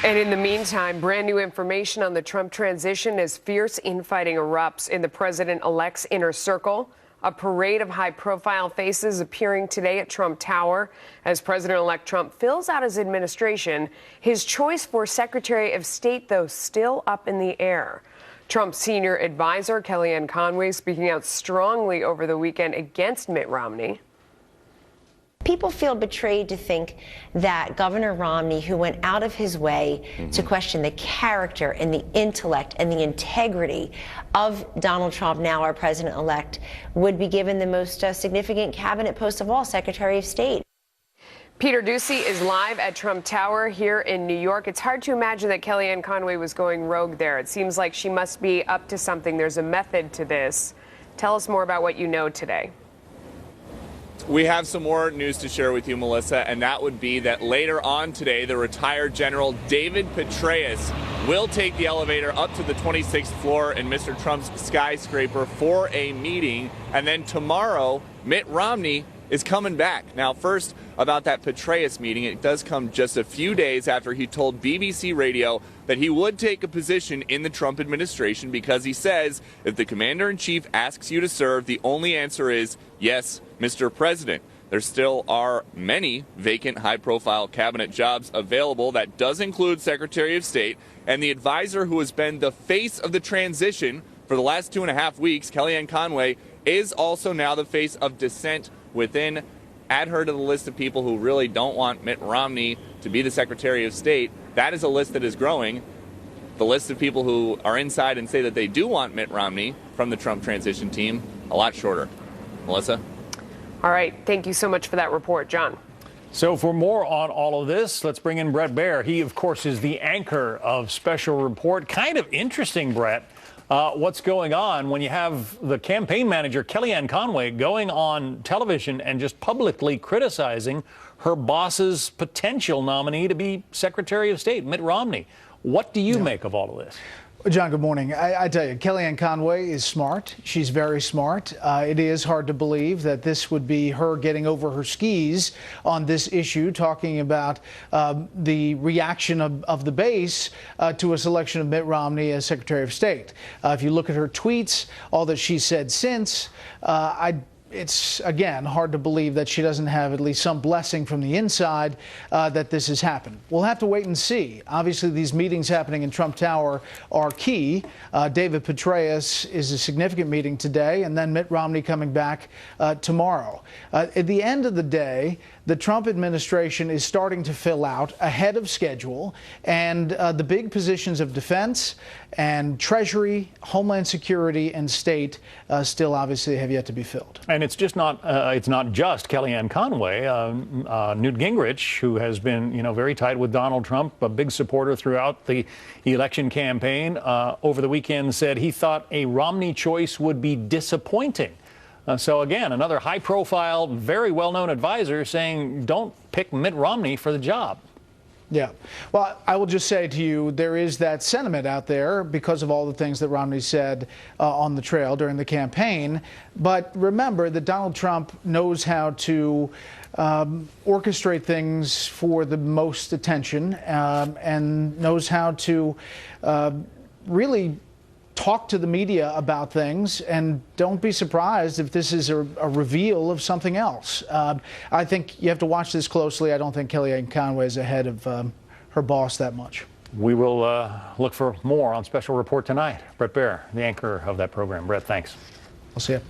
And in the meantime, brand new information on the Trump transition as fierce infighting erupts in the president-elect's inner circle. A parade of high-profile faces appearing today at Trump Tower as President-elect Trump fills out his administration. His choice for Secretary of State, though, still up in the air. Trump's senior advisor, Kellyanne Conway, speaking out strongly over the weekend against Mitt Romney. People feel betrayed to think that Governor Romney, who went out of his way to question the character and the intellect and the integrity of Donald Trump, now our president-elect, would be given the most significant cabinet post of all, Secretary of State. Peter Ducey is live at Trump Tower here in New York. It's hard to imagine that Kellyanne Conway was going rogue there. It seems like she must be up to something. There's a method to this. Tell us more about what you know today. We have some more news to share with you, Melissa, and that would be that later on today, the retired General David Petraeus will take the elevator up to the 26th floor in Mr. Trump's skyscraper for a meeting. And then tomorrow, Mitt Romney is coming back. Now, first, about that Petraeus meeting, it does come just a few days after he told BBC Radio that he would take a position in the Trump administration because he says if the commander-in-chief asks you to serve, the only answer is yes, Mr. President. There still are many vacant high-profile cabinet jobs available. That does include Secretary of State, and the advisor who has been the face of the transition for the last 2.5 weeks, Kellyanne Conway, is also now the face of dissent within. Add her to the list of people who really don't want Mitt Romney to be the Secretary of State. That is a list that is growing. The list of people who are inside and say that they do want Mitt Romney from the Trump transition team, a lot shorter. Melissa? All right. Thank you so much for that report, John. So for more on all of this, let's bring in Bret Baier. He, of course, is the anchor of Special Report. Kind of interesting, Bret, what's going on when you have the campaign manager, Kellyanne Conway, going on television and just publicly criticizing her boss's potential nominee to be Secretary of State, Mitt Romney. What do you make of all of this? John, good morning. I tell you, Kellyanne Conway is smart. She's very smart. It is hard to believe that this would be her getting over her skis on this issue, talking about the reaction of the base to a selection of Mitt Romney as Secretary of State. If you look at her tweets, all that she's said since, it's, again, hard to believe that she doesn't have at least some blessing from the inside that this has happened. We'll have to wait and see. Obviously, these meetings happening in Trump Tower are key. David Petraeus is a significant meeting today, and then Mitt Romney coming back tomorrow. At the end of the day, the Trump administration is starting to fill out ahead of schedule, and the big positions of defense and Treasury, Homeland Security, and State still obviously have yet to be filled. And it's just not just Kellyanne Conway. Newt Gingrich, who has been, very tight with Donald Trump, a big supporter throughout the election campaign, over the weekend said he thought a Romney choice would be disappointing. So again, another high-profile, very well-known advisor saying don't pick Mitt Romney for the job. Yeah. Well, I will just say to you, there is that sentiment out there because of all the things that Romney said on the trail during the campaign. But remember that Donald Trump knows how to orchestrate things for the most attention and knows how to really talk to the media about things, and don't be surprised if this is a reveal of something else. I think you have to watch this closely. I don't think Kellyanne Conway is ahead of her boss that much. We will look for more on Special Report tonight. Bret Baier, the anchor of that program. Bret, thanks. I'll see you.